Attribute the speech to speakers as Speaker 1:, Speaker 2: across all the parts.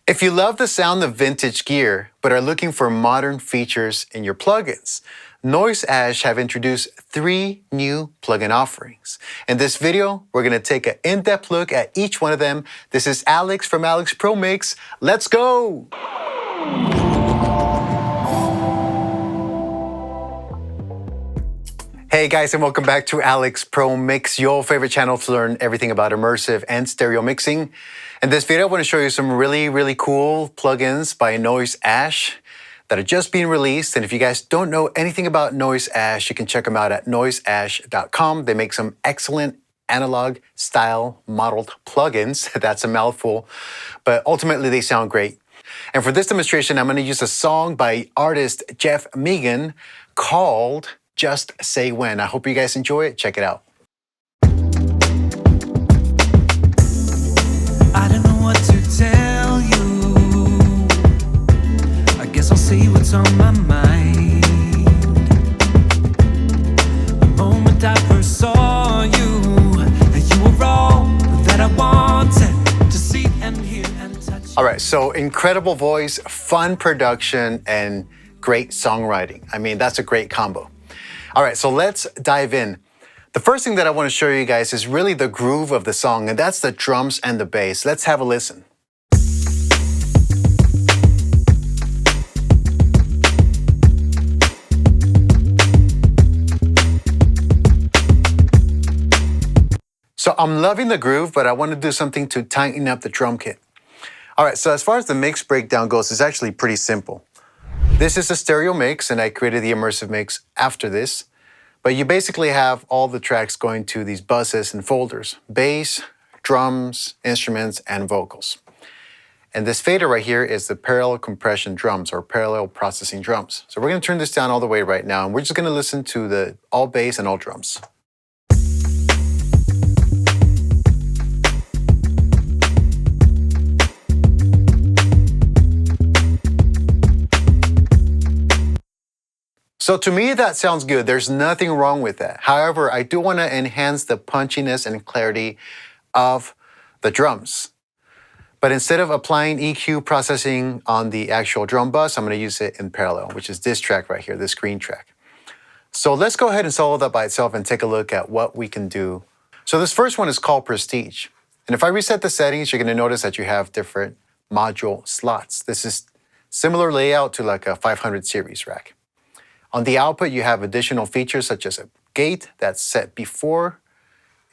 Speaker 1: If you love the sound of vintage gear, but are looking for modern features in your plugins, NoiseAsh have introduced 3 new plugin offerings. In this video, we're going to take an in-depth look at each one of them. This is Alex from Alex Pro Mix. Let's go! Hey guys, and welcome back to Alex Pro Mix, your favorite channel to learn everything about immersive and stereo mixing. In this video, I want to show you some really cool plugins by NoiseAsh that are just being released. And if you guys don't know anything about NoiseAsh, you can check them out at noiseash.com. They make some excellent analog style modeled plugins. That's a mouthful, but ultimately they sound great. And for this demonstration, I'm going to use a song by artist Jeff Megan called Just Say When. I hope you guys enjoy it. Check it out.
Speaker 2: I don't know what to tell you. I guess I'll say what's on my mind. The moment I first saw you, you were all that I wanted to see and hear and touch.
Speaker 1: All right, so incredible voice, fun production, and great songwriting. I mean, that's a great combo. All right, so let's dive in. The first thing that I want to show you guys is really the groove of the song, and that's the drums and the bass. Let's have a listen. So I'm loving the groove, but I want to do something to tighten up the drum kit. All right, so as far as the mix breakdown goes, it's actually pretty simple. This is a stereo mix, and I created the immersive mix after this. But you basically have all the tracks going to these buses and folders: bass, drums, instruments, and vocals. And this fader right here is the parallel compression drums, or parallel processing drums. So we're going to turn this down all the way right now, and we're just going to listen to the all bass and all drums. So to me, that sounds good. There's nothing wrong with that. However, I do want to enhance the punchiness and clarity of the drums. But instead of applying EQ processing on the actual drum bus, I'm going to use it in parallel, which is this track right here, this green track. So let's go ahead and solo that by itself and take a look at what we can do. So this first one is called Prestige. And if I reset the settings, you're going to notice that you have different module slots. This is similar layout to like a 500 series rack. On the output, you have additional features such as a gate that's set before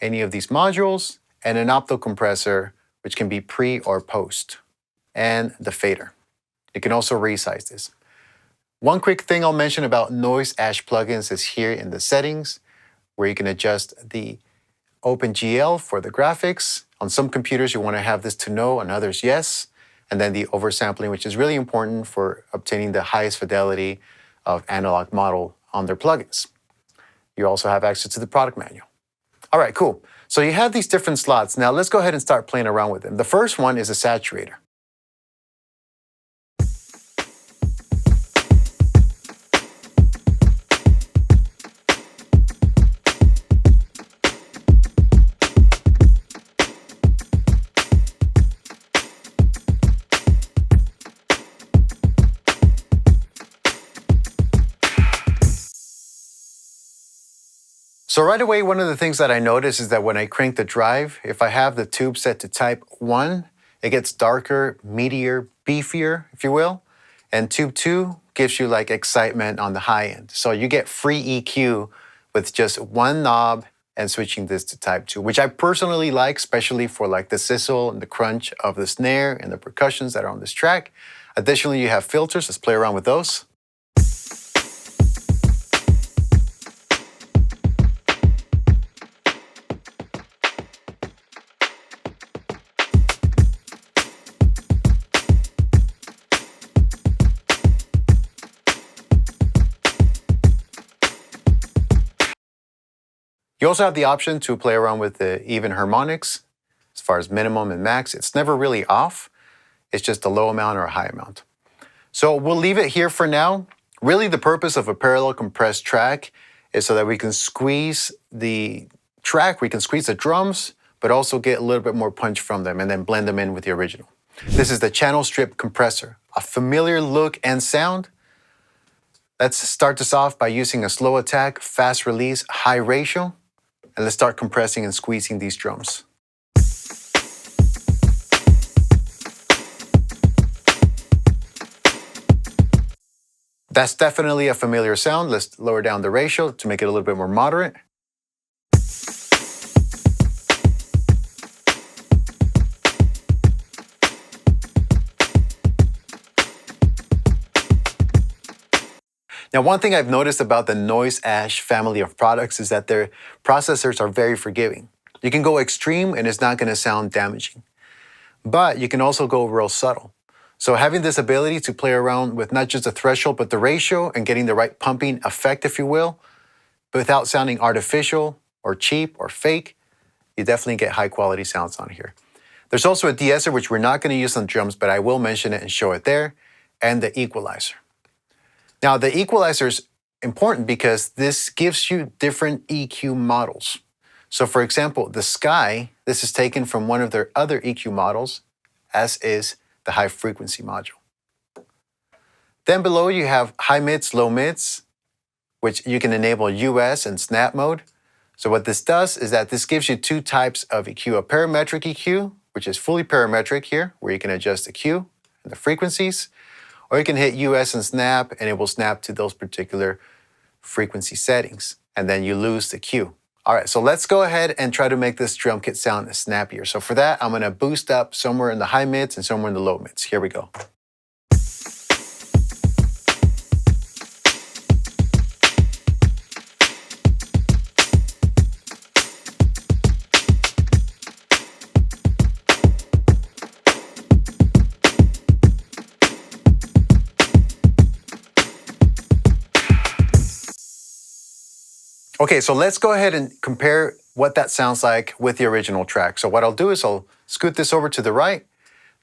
Speaker 1: any of these modules, and an opto compressor, which can be pre or post, and the fader. You can also resize this. One quick thing I'll mention about NoiseAsh plugins is here in the settings, where you can adjust the OpenGL for the graphics. On some computers, you want to have this to no, on others, yes. And then the oversampling, which is really important for obtaining the highest fidelity of analog model on their plugins. You also have access to the product manual. All right, cool. So you have these different slots. Now let's go ahead and start playing around with them. The first one is a saturator. So right away, one of the things that I notice is that when I crank the drive, if I have the tube set to type 1, it gets darker, meatier, beefier, if you will. And tube 2 gives you like excitement on the high end. So you get free EQ with just one knob and switching this to type 2, which I personally like, especially for like the sizzle and the crunch of the snare and the percussions that are on this track. Additionally, you have filters. Let's play around with those. You also have the option to play around with the even harmonics as far as minimum and max. It's never really off. It's just a low amount or a high amount. So we'll leave it here for now. Really, the purpose of a parallel compressed track is so that we can squeeze the track, we can squeeze the drums, but also get a little bit more punch from them and then blend them in with the original. This is the channel strip compressor, a familiar look and sound. Let's start this off by using a slow attack, fast release, high ratio, and let's start compressing and squeezing these drums. That's definitely a familiar sound. Let's lower down the ratio to make it a little bit more moderate. Now, one thing I've noticed about the NoiseAsh family of products is that their processors are very forgiving. You can go extreme and it's not going to sound damaging, but you can also go real subtle. So having this ability to play around with not just the threshold, but the ratio and getting the right pumping effect, if you will, but without sounding artificial or cheap or fake, you definitely get high quality sounds on here. There's also a de-esser, which we're not going to use on drums, but I will mention it and show it there, and the equalizer. Now, the equalizer is important because this gives you different EQ models. So for example, the Sky, this is taken from one of their other EQ models, as is the high frequency module. Then below you have high mids, low mids, which you can enable US and snap mode. So what this does is that this gives you two types of EQ, a parametric EQ, which is fully parametric here, where you can adjust the Q and the frequencies, or you can hit US and snap and it will snap to those particular frequency settings, and then you lose the Q. All right, so let's go ahead and try to make this drum kit sound snappier. So for that, I'm gonna boost up somewhere in the high mids and somewhere in the low mids. Here we go. Okay, so let's go ahead and compare what that sounds like with the original track. So what I'll do is I'll scoot this over to the right.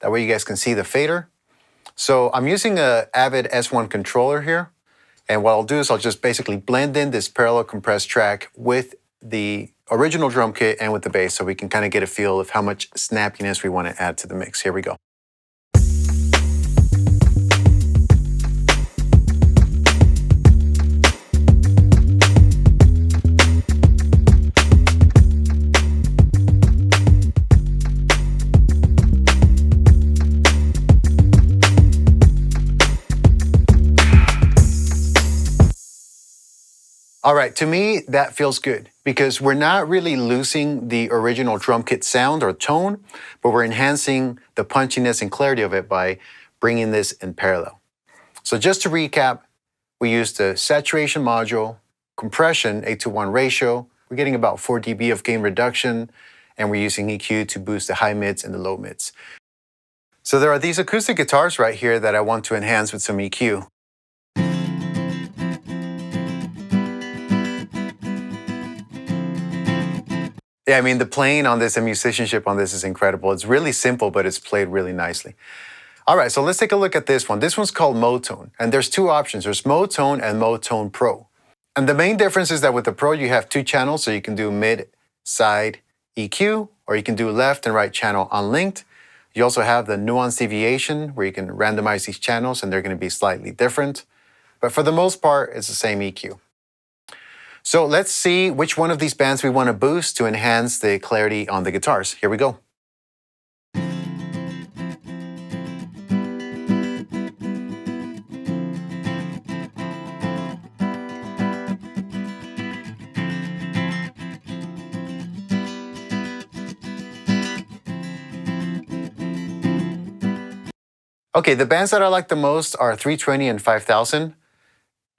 Speaker 1: That way you guys can see the fader. So I'm using a Avid S1 controller here. And what I'll do is I'll just basically blend in this parallel compressed track with the original drum kit and with the bass so we can kind of get a feel of how much snappiness we want to add to the mix. Here we go. All right, to me, that feels good because we're not really losing the original drum kit sound or tone, but we're enhancing the punchiness and clarity of it by bringing this in parallel. So just to recap, we used the saturation module, compression, 8:1 ratio. We're getting about 4 dB of gain reduction, and we're using EQ to boost the high mids and the low mids. So there are these acoustic guitars right here that I want to enhance with some EQ. Yeah, I mean, the playing on this and musicianship on this is incredible. It's really simple, but it's played really nicely. All right, so let's take a look at this one. This one's called Motone, and there's two options. There's Motone and Motone Pro. And the main difference is that with the Pro, you have two channels, so you can do mid, side EQ, or you can do left and right channel unlinked. You also have the nuance deviation, where you can randomize these channels, and they're going to be slightly different. But for the most part, it's the same EQ. So let's see which one of these bands we want to boost to enhance the clarity on the guitars. Here we go. Okay, the bands that I like the most are 320 and 5000.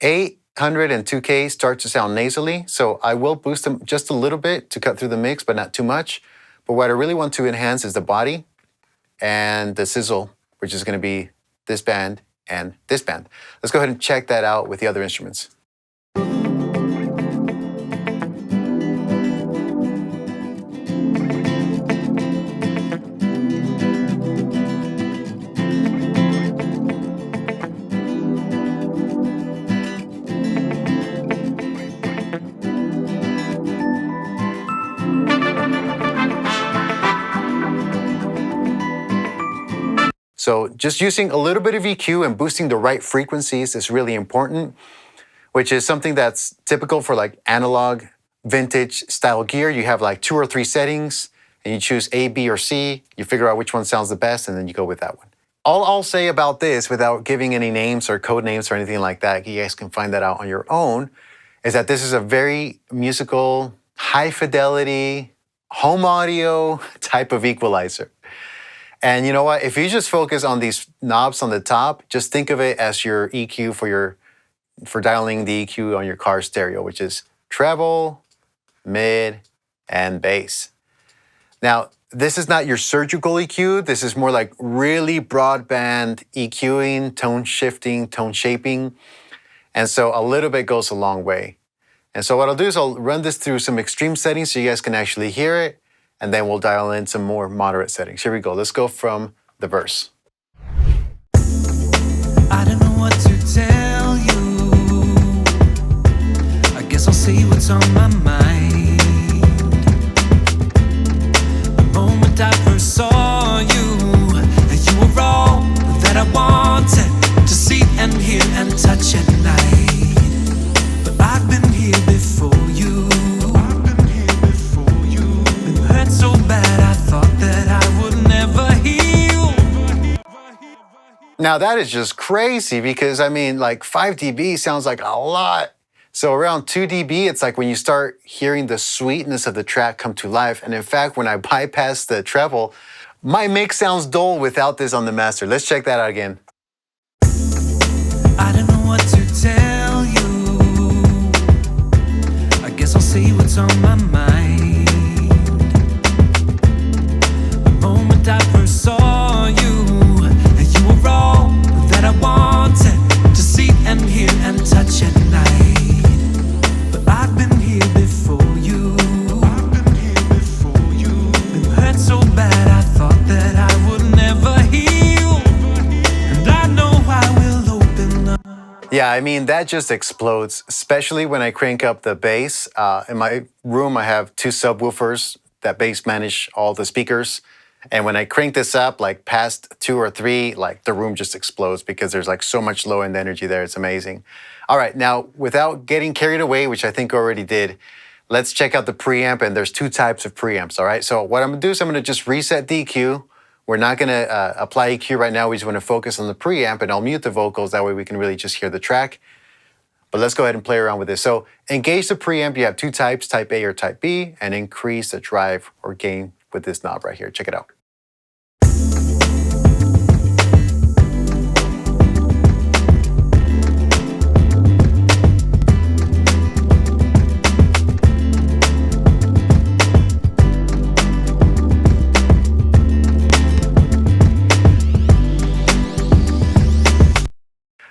Speaker 1: 800 and 2K start to sound nasally, so I will boost them just a little bit to cut through the mix, but not too much. But what I really want to enhance is the body and the sizzle, which is going to be this band and this band. Let's go ahead and check that out with the other instruments. So just using a little bit of EQ and boosting the right frequencies is really important, which is something that's typical for like analog vintage style gear. You have like 2 or 3 settings and you choose A, B, or C. You figure out which one sounds the best and then you go with that one. All I'll say about this, without giving any names or code names or anything like that, you guys can find that out on your own, is that this is a very musical, high fidelity, home audio type of equalizer. And you know what? If you just focus on these knobs on the top, just think of it as your EQ for dialing the EQ on your car stereo, which is treble, mid, and bass. Now, this is not your surgical EQ. This is more like really broadband EQing, tone shifting, tone shaping. And so a little bit goes a long way. And so what I'll do is I'll run this through some extreme settings so you guys can actually hear it. And then we'll dial in some more moderate settings. Here we go. Let's go from the verse.
Speaker 2: I don't know what to tell you. I guess I'll say what's on my mind. The moment I first saw you, you were all that I wanted to see and hear and touch at night. But I've been here before you. Been hurt so bad I thought that I would never heal.
Speaker 1: Now that is just crazy because I mean, like 5 dB sounds like a lot. So around 2 dB, it's like when you start hearing the sweetness of the track come to life. And in fact, when I bypass the treble, my mix sounds dull without this on the master. Let's check that out again.
Speaker 2: I don't know what to tell you. I guess I'll say what's on my mind. The moment I first saw you, you were all that I wanted to see and hear and touch at night. But I've been here before you. Been hurt so bad I thought that I would never heal. And I know I will open up.
Speaker 1: Yeah, I mean, that just explodes, especially when I crank up the bass. In my room, I have 2 subwoofers that bass manage all the speakers. And when I crank this up, like past 2 or 3, like the room just explodes because there's like so much low end energy there. It's amazing. All right, now without getting carried away, which I think I already did, let's check out the preamp. And there's 2 types of preamps, all right? So what I'm gonna do is I'm gonna just reset the EQ. We're not gonna apply EQ right now. We just wanna focus on the preamp and I'll mute the vocals. That way we can really just hear the track. But let's go ahead and play around with this. So engage the preamp. You have 2 types, type A or type B, and increase the drive or gain with this knob right here. Check it out.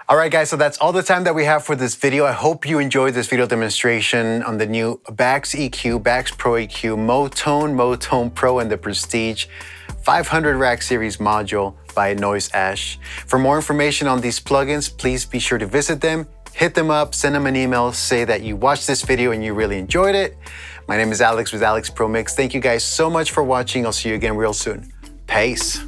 Speaker 1: All right, guys, so that's all the time that we have for this video. I hope you enjoyed this video demonstration on the new Bax EQ, Bax Pro EQ, Motone Pro, and the Prestige 500 rack series module by NoiseAsh. For more information on these plugins, please be sure to visit them, hit them up, send them an email, say that you watched this video and you really enjoyed it. My name is Alex with Alex Pro Mix. Thank you guys so much for watching. I'll see you again real soon. Peace.